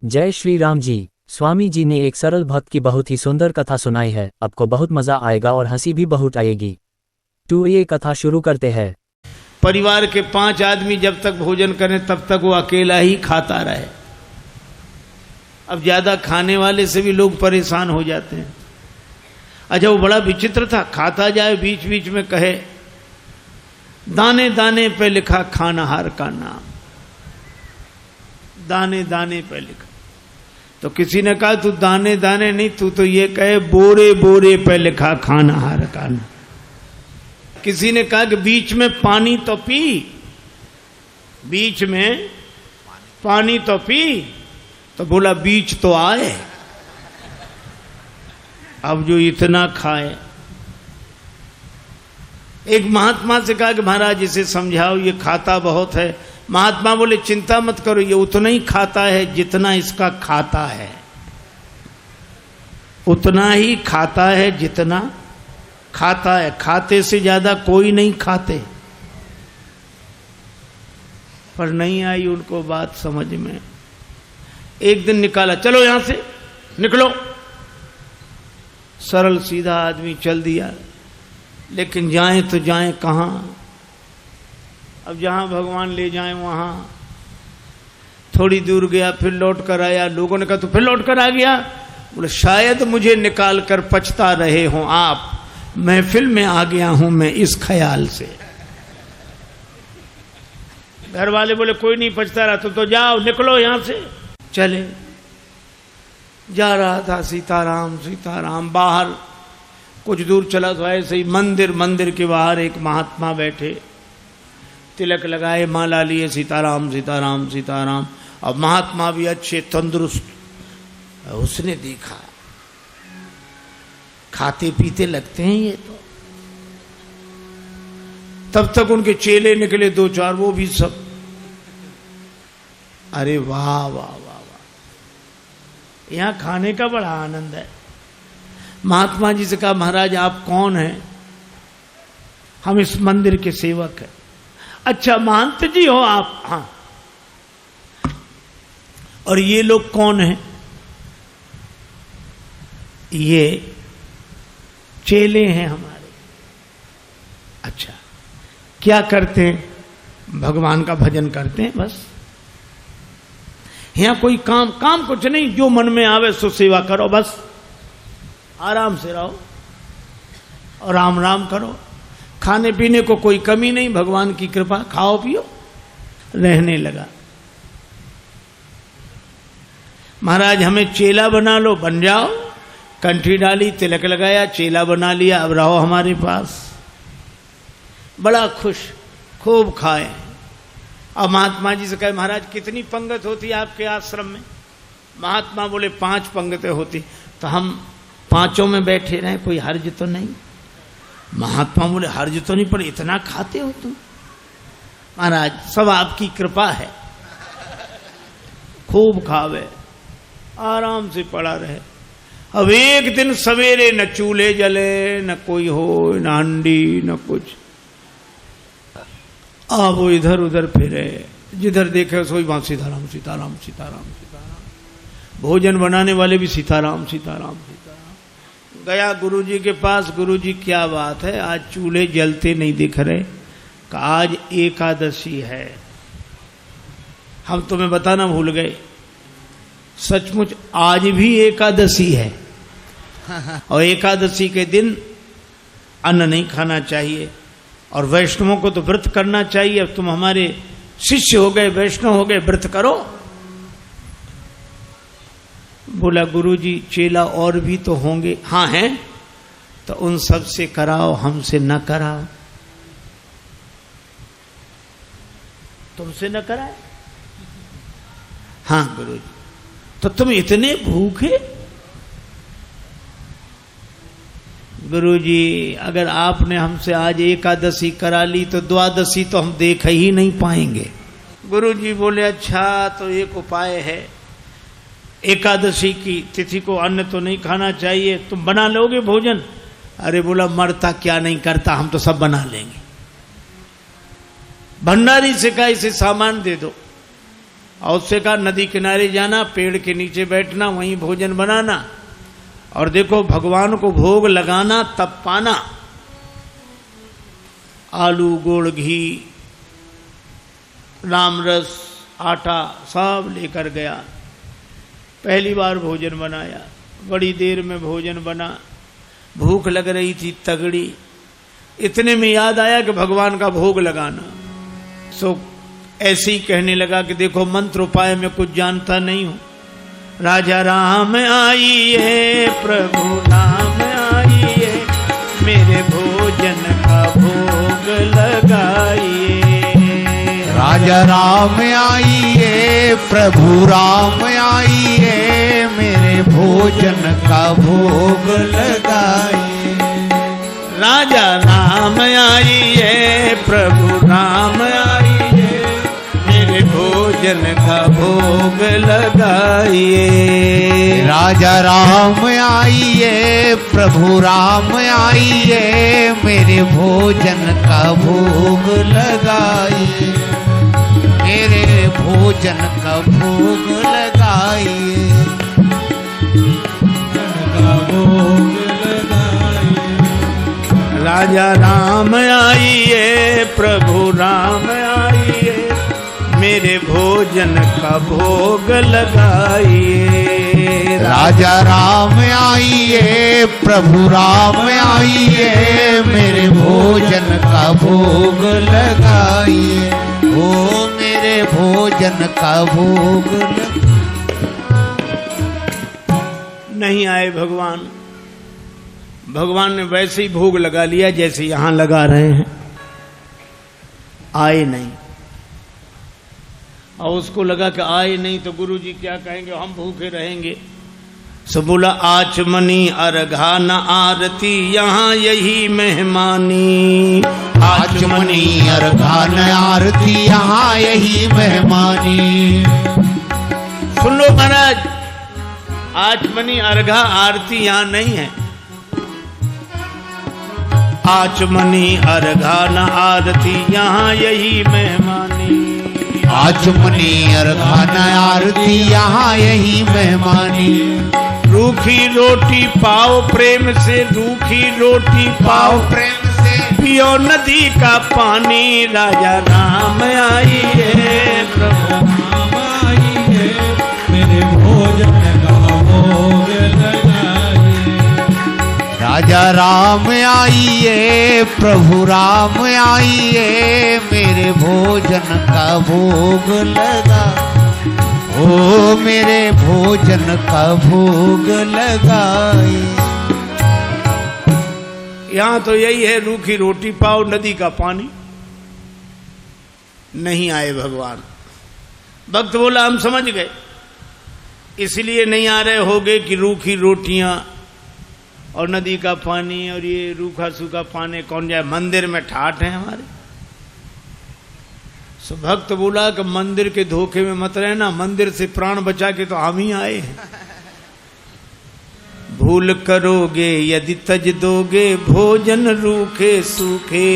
जय श्री राम जी। स्वामी जी ने एक सरल भक्त की बहुत ही सुंदर कथा सुनाई है। आपको बहुत मजा आएगा और हंसी भी बहुत आएगी। तो ये कथा शुरू करते हैं। परिवार के 5 आदमी जब तक भोजन करें तब तक वो अकेला ही खाता रहे। अब ज्यादा खाने वाले से भी लोग परेशान हो जाते हैं। अच्छा, वो बड़ा विचित्र था। खाता जाए, बीच बीच में कहे दाने दाने पे लिखा खानाहार का नाम, दाने दाने पे लिखा। तो किसी ने कहा तू दाने दाने नहीं, तू तो ये कहे बोरे बोरे पे लिखा खानाहार का नाम। किसी ने कहा कि बीच में पानी तो पी, बीच में पानी तो पी, तो बोला बीच तो आए। अब जो इतना खाए। एक महात्मा से कहा कि महाराज इसे समझाओ, ये खाता बहुत है। महात्मा बोले चिंता मत करो, ये उतना ही खाता है जितना इसका खाता है, उतना ही खाता है जितना खाता है। खाते से ज्यादा कोई नहीं खाते। पर नहीं आई उनको बात समझ में। एक दिन निकाला, चलो यहां से निकलो। सरल सीधा आदमी चल दिया, लेकिन जाएं तो जाएं कहां। अब जहां भगवान ले जाएं वहां। थोड़ी दूर गया, फिर लौट कर आया। लोगों ने कहा तो फिर लौट कर आ गया। बोले शायद मुझे निकाल कर पछता रहे हों आप, महफिल में आ गया हूं मैं इस ख्याल से। घर वाले बोले कोई नहीं पछता रहा तो जाओ, निकलो यहां से। चले, जा रहा था सीताराम सीताराम। बाहर कुछ दूर चला तो ऐसे ही मंदिर के बाहर एक महात्मा बैठे, तिलक लगाए, माला लिए, सीताराम सीताराम सीताराम। अब महात्मा भी अच्छे तंदुरुस्त। उसने देखा खाते पीते लगते हैं ये तो। तब तक उनके चेले निकले 2-4, वो भी सब। अरे वाह वाह वाह वाह, यहां खाने का बड़ा आनंद है। महात्मा जी से कहा महाराज आप कौन हैं? हम इस मंदिर के सेवक हैं। अच्छा महंत जी हो आप? हाँ। और ये लोग कौन हैं? ये चेले हैं हमारे। अच्छा, क्या करते हैं? भगवान का भजन करते हैं बस। यहां कोई काम कुछ नहीं, जो मन में आवे सो सेवा करो बस। आराम से रहो और राम राम करो। खाने पीने को कोई कमी नहीं, भगवान की कृपा, खाओ पियो। रहने लगा। महाराज हमें चेला बना लो, बन जाओ। कंठी डाली, तिलक लगाया, चेला बना लिया, अब रहो हमारे पास। बड़ा खुश, खूब खाए। अब महात्मा जी से कहे महाराज कितनी पंगत होती है आपके आश्रम में? महात्मा बोले 5 पंगतें होती। तो हम 5 में बैठे रहे, कोई हर्ज तो नहीं? महात्मा बोले हर्ज तो नहीं, पर इतना खाते हो तुम? महाराज सब आपकी कृपा है। खूब खावे, आराम से पड़ा रहे। अब एक दिन सवेरे न चूल्हे जले, न कोई हो, न हंडी, न कुछ। अब वो इधर उधर फिरे, जिधर देखे सोई वहां सीताराम सीताराम सीताराम सीताराम। भोजन बनाने वाले भी सीताराम सीताराम सीताराम। गया गुरुजी के पास, गुरुजी क्या बात है, आज चूल्हे जलते नहीं दिख रहे? आज एकादशी है। हम तुम्हें बताना भूल गए, सचमुच आज भी एकादशी है। और एकादशी के दिन अन्न नहीं खाना चाहिए, और वैष्णवों को तो व्रत करना चाहिए। अब तुम हमारे शिष्य हो गए, वैष्णव हो गए, व्रत करो। बोला गुरुजी चेला और भी तो होंगे। हाँ हैं, तो उन सब से कराओ, हमसे न कराओ। तुमसे न कराए? हाँ गुरुजी। तो तुम इतने भूखे? गुरुजी अगर आपने हमसे आज एकादशी करा ली तो द्वादशी तो हम देख ही नहीं पाएंगे। गुरुजी बोले अच्छा तो एक उपाय है, एकादशी की तिथि को अन्न तो नहीं खाना चाहिए, तुम बना लोगे भोजन? अरे बोला मरता क्या नहीं करता, हम तो सब बना लेंगे। भंडारी से कहा इसे सामान दे दो। और उससे कहा नदी किनारे जाना, पेड़ के नीचे बैठना, वहीं भोजन बनाना, और देखो भगवान को भोग लगाना तब पाना। आलू, गुड़, घी, राम रस, आटा सब लेकर गया। पहली बार भोजन बनाया, बड़ी देर में भोजन बना, भूख लग रही थी तगड़ी। इतने में याद आया कि भगवान का भोग लगाना। सो ऐसे ही कहने लगा कि देखो मंत्र उपाय में कुछ जानता नहीं हूं। राजा राम आइए, प्रभु राम आइए, मेरे भोजन का भोग लगाइए। राजा राम आइए, प्रभु राम आइए, मेरे भोजन का भोग लगाइए। राजा राम आइए, प्रभु राम आइए, मेरे भोजन का भोग लगाइए। राजा राम आइए, प्रभु राम आइए, मेरे भोजन का भोग लगाइए। मेरे भोजन का भोग लगाइए। राजा राम आइए, प्रभु राम आइए, मेरे भोजन का भोग लगाइए। राजा राम आइए, प्रभु राम आइए, मेरे भोजन का भोग लगाइए। ओ मेरे भोजन का भोग नहीं आए भगवान। भगवान ने वैसे ही भोग लगा लिया जैसे यहां लगा रहे हैं, आए नहीं। और उसको लगा कि आए नहीं तो गुरुजी क्या कहेंगे, हम भूखे रहेंगे। सो बोला आचमनी अर्घा न आरती, यहाँ यही मेहमानी। आचमनी अर्घा न आरती, यहाँ यही मेहमानी। सुन लो महाराज, आचमनी अर्घा आरती यहाँ नहीं है। आचमनी अर्घा न आरती, यहाँ यही मेहमानी। आचमनी अर्घा न आरती, यहाँ यही मेहमानी। रूखी रोटी पाओ प्रेम से, रूखी रोटी पाओ प्रेम से, पियो नदी का पानी। राजा राम आइए, प्रभु राम आइए, मेरे भोजन का भोग लगाइए। राजा राम आइए, प्रभु राम आइए, मेरे भोजन का भोग लगा। ओ मेरे भोजन का भोग लगाए। यहां तो यही है, रूखी रोटी पाओ नदी का पानी। नहीं आए भगवान। भक्त बोला हम समझ गए, इसलिए नहीं आ रहे होगे कि रूखी रोटियां और नदी का पानी और ये रूखा सूखा पानी कौन जाए, मंदिर में ठाठ है हमारे। सो भक्त बोला कि मंदिर के धोखे में मत रहना, मंदिर से प्राण बचा के तो हम ही आए हैं। भूल करोगे यदि तज दोगे, भोजन रूखे सूखे।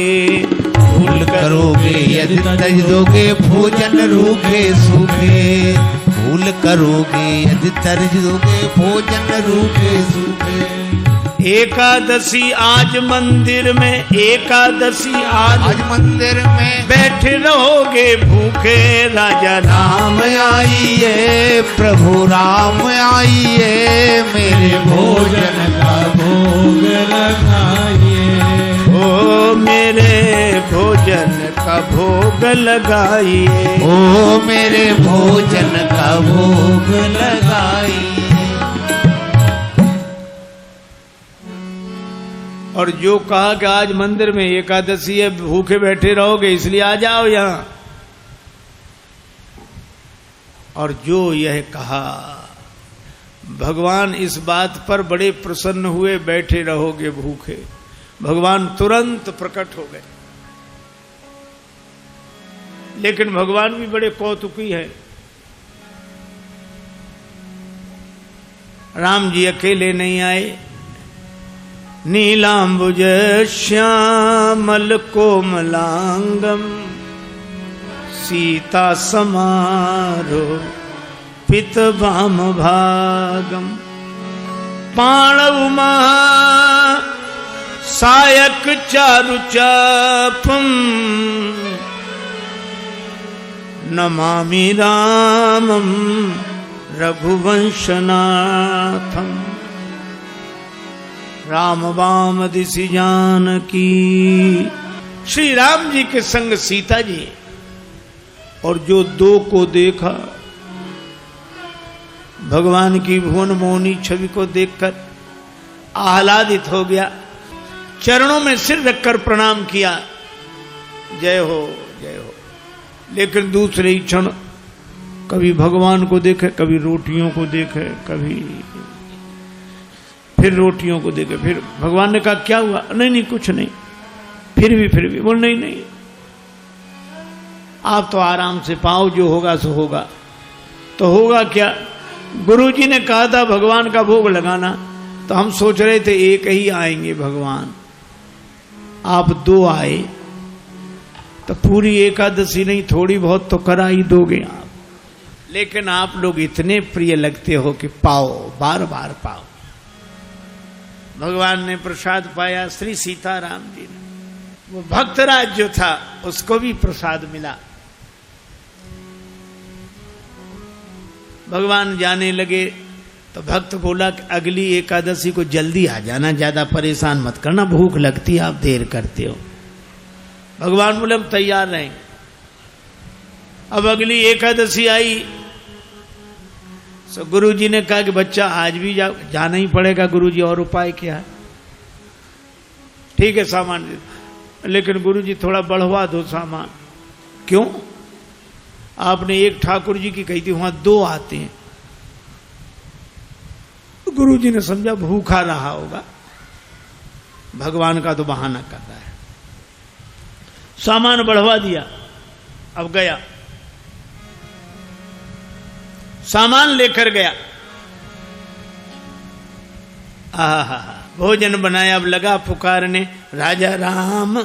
भूल करोगे यदि तज दोगे, भोजन रूखे सूखे। भूल करोगे यदि तज दोगे, भोजन रूखे सूखे। एकादशी आज मंदिर में, एकादशी आज मंदिर में, बैठे रहोगे भूखे। राजा राम आइए, प्रभु राम आइए, मेरे भोजन का भोग लगाइए। ओ मेरे भोजन का भोग लगाइए। ओ मेरे भोजन का भोग लगाइए। और जो कहा कि आज मंदिर में एकादशी है, भूखे बैठे रहोगे इसलिए आ जाओ यहां, और जो यह कहा भगवान इस बात पर बड़े प्रसन्न हुए, बैठे रहोगे भूखे। भगवान तुरंत प्रकट हो गए। लेकिन भगवान भी बड़े कौतुकी है। राम जी अकेले नहीं आए। नीलांबुज श्यामल कोमलांगम, सीता समारो पित वाम भागम पाणव महा सायक चारु चापम नमामि रामम रघुवंशनाथम। राम वाम दिशि जानकी। श्री राम जी के संग सीता जी और जो दो को देखा, भगवान की भुवन मोहनी छवि को देखकर आह्लादित हो गया, चरणों में सिर रखकर प्रणाम किया, जय हो जय हो। लेकिन दूसरे ही क्षण कभी भगवान को देखे, कभी रोटियों को देखे, कभी फिर रोटियों को देखे। फिर भगवान ने कहा क्या हुआ? नहीं नहीं कुछ नहीं। फिर भी बोल नहीं नहीं, आप तो आराम से पाओ, जो होगा सो होगा। तो होगा क्या? गुरुजी ने कहा था भगवान का भोग लगाना, तो हम सोच रहे थे एक ही आएंगे भगवान, आप दो आए, तो पूरी एकादशी नहीं थोड़ी बहुत तो करा ही दोगे आप। लेकिन आप लोग इतने प्रिय लगते हो कि पाओ, बार बार पाओ। भगवान ने प्रसाद पाया, श्री सीताराम जी ने। वो भक्तराज जो था उसको भी प्रसाद मिला। भगवान जाने लगे तो भक्त बोला कि अगली एकादशी को जल्दी आ जाना, ज्यादा परेशान मत करना, भूख लगती है, आप देर करते हो। भगवान बोले हम तैयार रहेंगे। अब अगली एकादशी आई तो गुरुजी ने कहा कि बच्चा आज भी जाना ही पड़ेगा। गुरुजी और उपाय क्या है? ठीक है सामान, लेकिन गुरुजी थोड़ा बढ़वा दो सामान। क्यों? आपने एक ठाकुर जी की कही थी, वहां दो आते हैं। गुरुजी ने समझा भूखा रहा होगा, भगवान का तो बहाना कर रहा है। सामान बढ़वा दिया। अब गया, सामान लेकर गया, भोजन बनाया। अब लगा पुकारने, राजा राम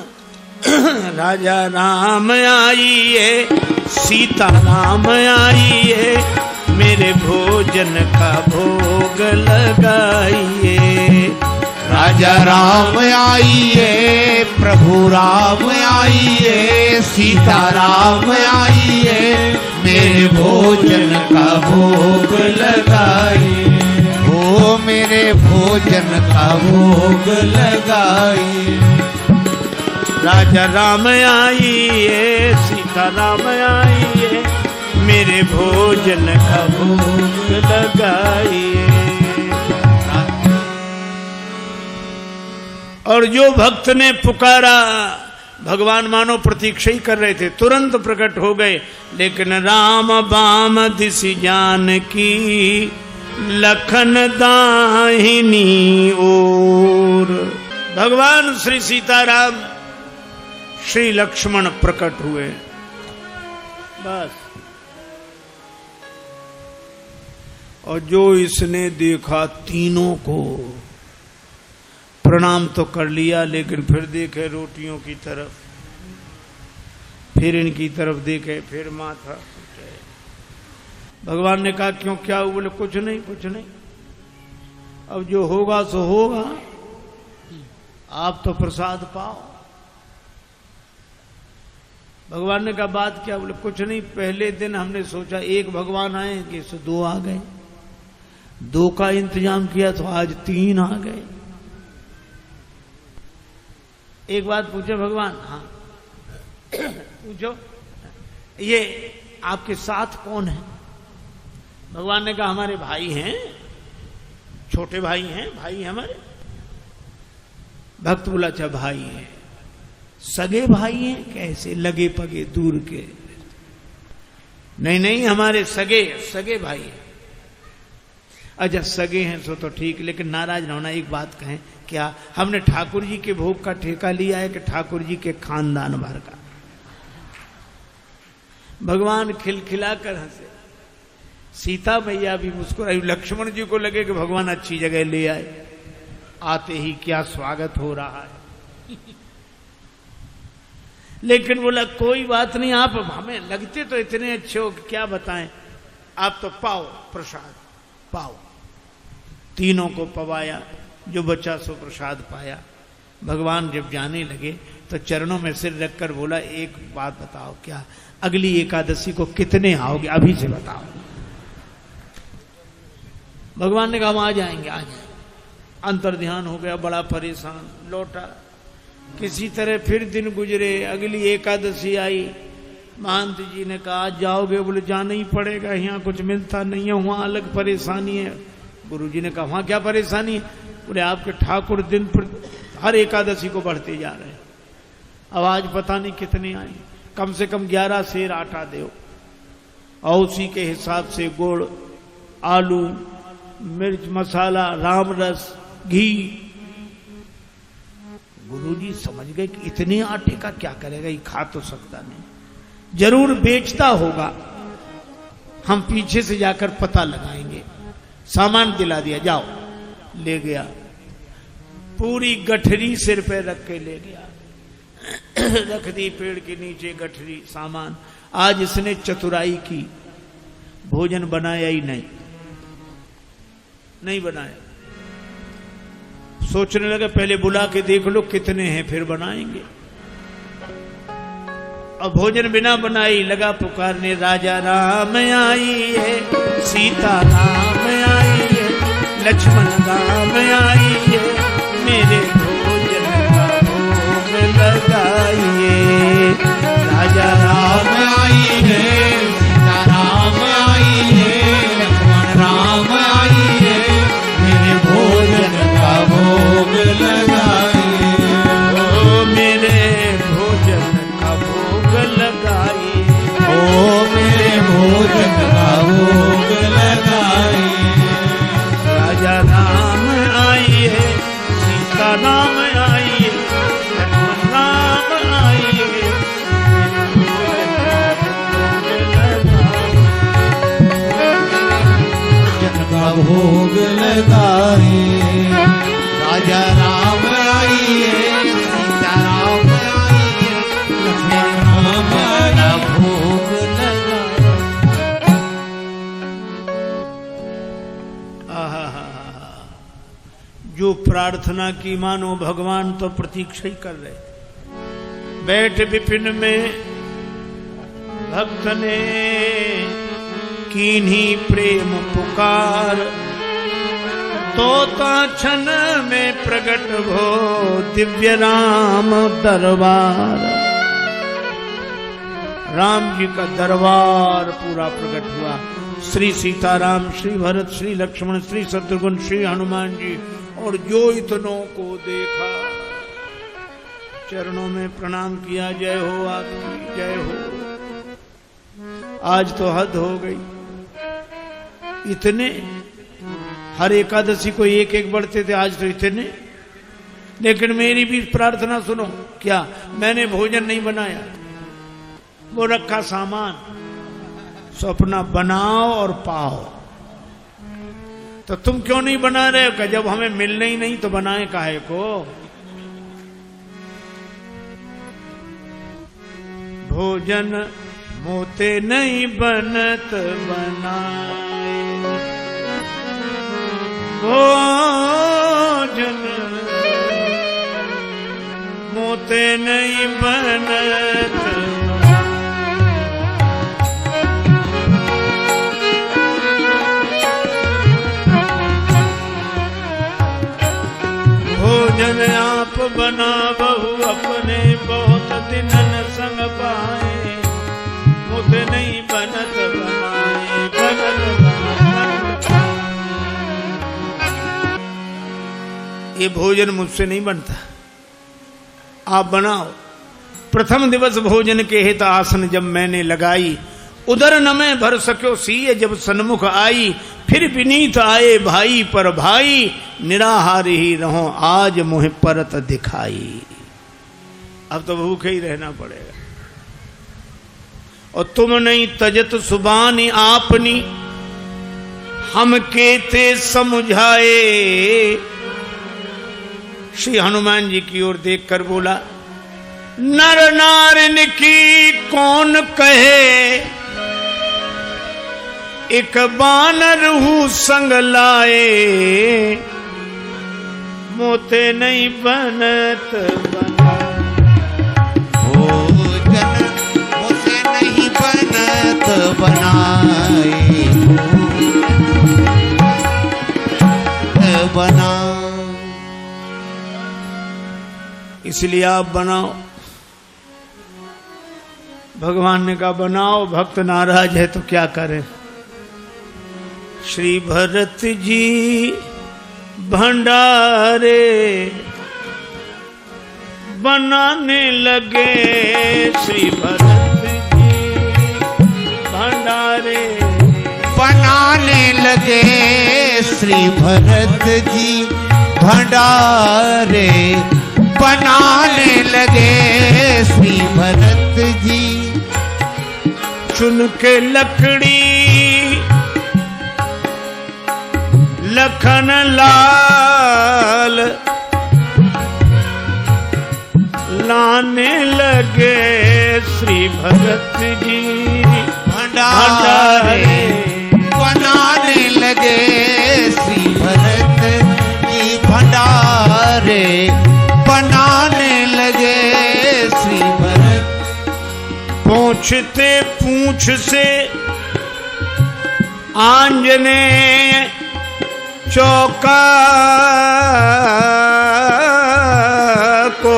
राजा राम आइए, सीता राम आइए, मेरे भोजन का भोग लगाइए। राजा राम आइए, प्रभु राम आइए, सीता राम आइए, मेरे भोजन का भोग लगाइए। ओ मेरे भोजन का भोग लगाइए। राजा राम आइए, सीता राम आइए, मेरे भोजन का भोग लगाइए। और जो भक्त ने पुकारा, भगवान मानो प्रतीक्षा ही कर रहे थे, तुरंत प्रकट हो गए। लेकिन राम बाम दिशि जानकी, लखन दाहिनी ओर। भगवान श्री सीताराम श्री लक्ष्मण प्रकट हुए। बस। और जो इसने देखा, तीनों को प्रणाम तो कर लिया, लेकिन फिर देखे रोटियों की तरफ, फिर इनकी तरफ देखे, फिर माथा। भगवान ने कहा क्यों, क्या हुआ? बोले कुछ नहीं कुछ नहीं, अब जो होगा सो होगा, आप तो प्रसाद पाओ। भगवान ने कहा बात क्या? बोले कुछ नहीं, पहले दिन हमने सोचा एक भगवान आएंगे, सो दो आ गए, दो का इंतजाम किया तो आज तीन आ गए। एक बात पूछे भगवान? हाँ पूछो। ये आपके साथ कौन है? भगवान ने कहा हमारे भाई हैं, छोटे भाई हैं, भाई हमारे। भक्त बोला अच्छा भाई हैं, सगे भाई हैं? कैसे? लगे पगे दूर के? नहीं नहीं, हमारे सगे सगे भाई हैं। अच्छा सगे हैं सो तो ठीक, लेकिन नाराज न होना, एक बात कहें, क्या हमने ठाकुर जी के भोग का ठेका लिया है कि ठाकुर जी के खानदान भर का? भगवान खिलखिलाकर हंसे, सीता मैया भी मुस्कुराई। लक्ष्मण जी को लगे कि भगवान अच्छी जगह ले आए, आते ही क्या स्वागत हो रहा है। लेकिन बोला कोई बात नहीं, आप हमें लगते तो इतने अच्छे हो कि क्या बताएं, आप तो पाओ प्रसाद पाओ। तीनों को पवाया, जो बचा सो प्रसाद पाया। भगवान जब जाने लगे तो चरणों में सिर रखकर बोला, एक बात बताओ, क्या अगली एकादशी को कितने आओगे, अभी से बताओ। भगवान ने कहा हम आ जाएंगे, आ जाएंगे। अंतर ध्यान हो गया, बड़ा परेशान लौटा। किसी तरह फिर दिन गुजरे, अगली एकादशी आई। महंत जी ने कहा आज जाओगे? बोले जाना ही पड़ेगा, यहाँ कुछ मिलता नहीं है, वहां अलग परेशानी है। गुरु जी ने कहा वहां क्या परेशानी है? बोले आपके ठाकुर दिन पर हर एकादशी को बढ़ते जा रहे हैं, अब आज पता नहीं कितने आए, कम से कम 11 सेर आटा दो, और उसी के हिसाब से गुड़, आलू, मिर्च मसाला, राम रस, घी। गुरुजी समझ गए कि इतने आटे का क्या करेगा, ये खा तो सकता नहीं, जरूर बेचता होगा, हम पीछे से जाकर पता लगाएंगे। सामान दिला दिया, जाओ। ले गया, पूरी गठरी सिर पे रख के ले गया, रख दी पेड़ के नीचे गठरी, सामान। आज इसने चतुराई की, भोजन बनाया ही नहीं बनाया। सोचने लगे पहले बुला के देख लो कितने हैं, फिर बनाएंगे। अब भोजन बिना बनाई लगा पुकारने, राजा राम आई है, सीता राम आई है, लक्ष्मण राम आई है, मेरे भोजन का भोग लगाइए। राजा राम आई है, सीता राम आई है, लक्ष्मण राम आई है, मेरे भोजन का भोग लगाइए। ओ मेरे भोजन का भोग लगाइए, ओ मेरे भोजन का भोग लगाइए। राजा राम आई है, सीता राम आई है, लक्ष्मण राम आई है, भोजन का भोग लगाइए। राजा राम आई है, सीता राम आई है, लक्ष्मण राम का भोग लगाइए। जो प्रार्थना की मानो भगवान तो प्रतीक्षा ही कर रहे। बैठ विपिन में भक्त ने कीन्ही प्रेम पुकार, तोता क्षण में प्रकट हो दिव्य राम दरबार। राम जी का दरबार पूरा प्रकट हुआ। श्री सीताराम, श्री भरत, श्री लक्ष्मण, श्री शत्रुघ्न, श्री हनुमान जी, और जो इतनों को देखा चरणों में प्रणाम किया, जय हो आपकी, जय हो। आज तो हद हो गई, इतने हर एकादशी को एक एक बढ़ते थे, आज तो इतने। लेकिन मेरी भी प्रार्थना सुनो, क्या मैंने भोजन नहीं बनाया, वो रखा सामान, सो अपना बनाओ और पाओ। तो तुम क्यों नहीं बना रहे हो? जब हमें मिलना ही नहीं तो बनाए काहे को? भोजन मोते नहीं बनत बनाए, भोजन मोते नहीं बनत। भोजन आप बना बहु अपने, बहुत दिनन संग पाए, मुझे नहीं बनत बनाए, बनत ये भोजन मुझसे नहीं बनता, आप बनाओ। प्रथम दिवस भोजन के हित आसन जब मैंने लगाई, उधर न मैं भर सक्यो सीय जब सन्मुख आई, फिर विनीत आए भाई पर भाई, निराहार ही रहो आज मुझ परत दिखाई। अब तो भूखे ही रहना पड़ेगा। और तुम नहीं तजत सुबानी आपनी, हम केते समझाए। श्री हनुमान जी की ओर देखकर बोला, नर नारिन की कौन कहे, एक बानर हूँ संग लाए, मोते नहीं बनत बना। भोजन मोसे नहीं बनत बनाए, बना। इसलिए आप बनाओ। भगवान ने कहा बनाओ, भक्त नाराज है तो क्या करें। श्री भरत जी भंडारे बनाने लगे, श्री भरत जी भंडारे बनाने लगे, श्री भरत जी भंडारे बनाने लगे, श्री भरत जी। चुन के लकड़ी लखन लाल लाने लगे, श्री भरत जी भंडारे बनाने लगे, श्री भरत जी भंडारे बनाने लगे, श्री भरत। पूछते पूछ से आंजनेय चौका को,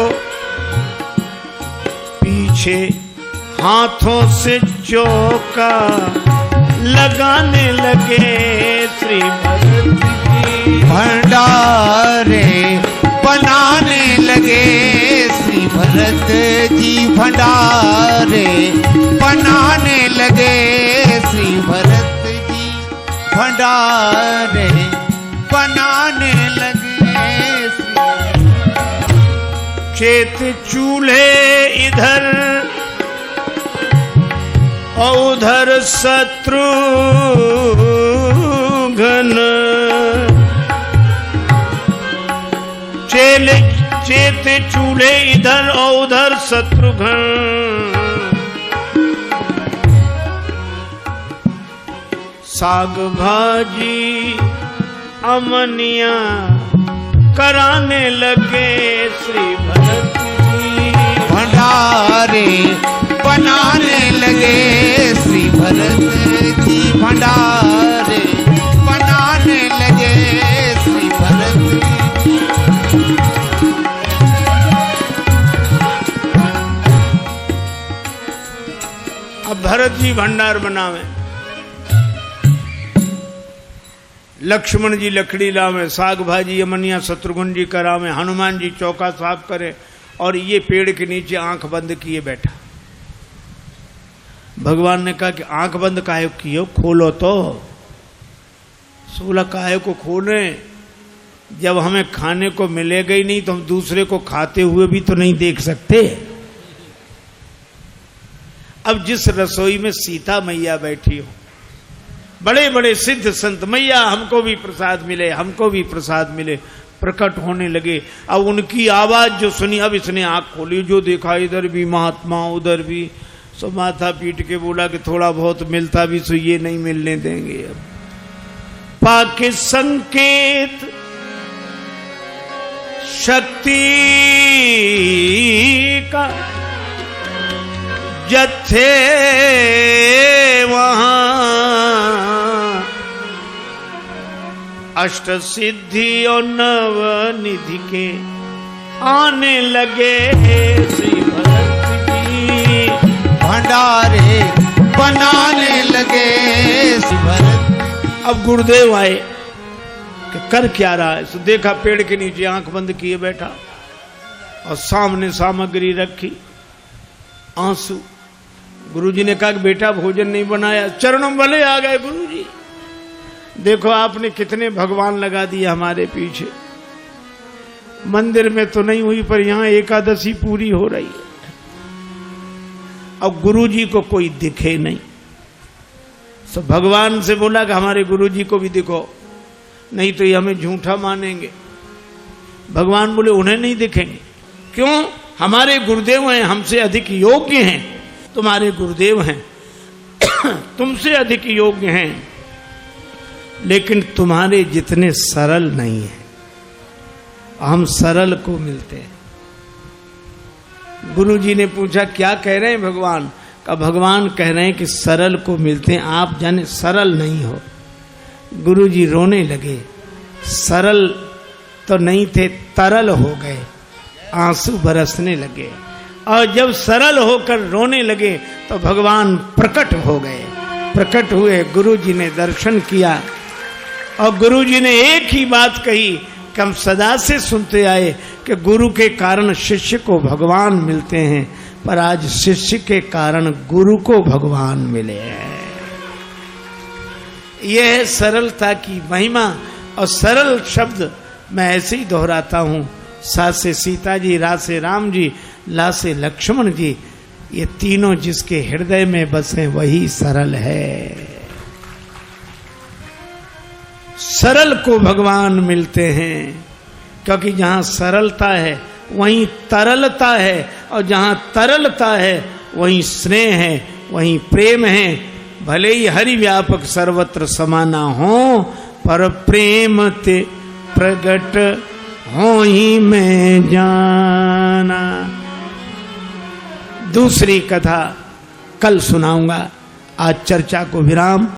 पीछे हाथों से चौका लगाने लगे, श्री भरत जी भंडारे बनाने लगे, श्री भरत जी भंडारे बनाने लगे, श्री भरत जी भंडारे बनाने लगे। खेत चूल्हे इधर और उधर शत्रुघ्न, चेत चूल्हे इधर और उधर शत्रुघ्न। साग भाजी अमनिया कराने लगे, श्री भरत जी भंडारे बनाने लगे, श्री भरत जी भंडारे बनाने लगे, श्री भरत जी। अब भरत जी भंडार बनावे, लक्ष्मण जी लकड़ी लावे, साग भाजी अमनिया शत्रुघ्न जी करावे, हनुमान जी चौका साफ करे, और ये पेड़ के नीचे आंख बंद किए बैठा। भगवान ने कहा कि आंख बंद काहे किए, खोलो तो। सोला काहे को खोले, जब हमें खाने को मिलेगा ही नहीं तो हम दूसरे को खाते हुए भी तो नहीं देख सकते। अब जिस रसोई में सीता मैया बैठी हो, बड़े बड़े सिद्ध संत, मैया हमको भी प्रसाद मिले, हमको भी प्रसाद मिले, प्रकट होने लगे। अब उनकी आवाज जो सुनी, अब इसने आंख खोली, जो देखा इधर भी महात्मा उधर भी, सो माथा पीट के बोला कि थोड़ा बहुत मिलता भी सो ये नहीं मिलने देंगे। अब पाके संकेत शक्ति का जत्थे वहां अष्ट सिद्धि और नव निधि के आने लगे, श्री भरत जी भंडारे बनाने लगे, श्री भरत। अब गुरुदेव आए कि कर क्या रहा है। तो देखा पेड़ के नीचे आंख बंद किए बैठा और सामने सामग्री रखी, आंसू। गुरुजी ने कहा कि बेटा भोजन नहीं बनाया। चरणों वाले आ गए, गुरुजी देखो आपने कितने भगवान लगा दिए हमारे पीछे। मंदिर में तो नहीं हुई पर यहां एकादशी पूरी हो रही है। अब गुरुजी को कोई दिखे नहीं, तो भगवान से बोला कि हमारे गुरुजी को भी दिखो, नहीं तो ये हमें झूठा मानेंगे। भगवान बोले उन्हें नहीं दिखेंगे। क्यों? हमारे गुरुदेव हैं, हमसे अधिक योग्य हैं, तुम्हारे गुरुदेव हैं तुमसे अधिक योग्य हैं, लेकिन तुम्हारे जितने सरल नहीं है। हम सरल को मिलते हैं। गुरु जी ने पूछा क्या कह रहे हैं भगवान? का भगवान कह रहे हैं कि सरल को मिलते हैं, आप जाने सरल नहीं हो। गुरु जी रोने लगे। सरल तो नहीं थे, तरल हो गए, आंसू बरसने लगे। और जब सरल होकर रोने लगे तो भगवान प्रकट हो गए। प्रकट हुए, गुरु जी ने दर्शन किया और गुरु जी ने एक ही बात कही कि हम सदा से सुनते आए कि गुरु के कारण शिष्य को भगवान मिलते हैं, पर आज शिष्य के कारण गुरु को भगवान मिले हैं। यह है सरलता की महिमा। और सरल शब्द मैं ऐसे ही दोहराता हूं। सा से सीता जी, रा से राम जी, ला से लक्ष्मण जी, ये तीनों जिसके हृदय में बसे वही सरल है। सरल को भगवान मिलते हैं, क्योंकि जहां सरलता है वहीं तरलता है, और जहां तरलता है वहीं स्नेह है, वहीं प्रेम है। भले ही हरि व्यापक सर्वत्र समाना हो, पर प्रेम ते प्रगट हो ही मैं जाना। दूसरी कथा कल सुनाऊंगा। आज चर्चा को विराम।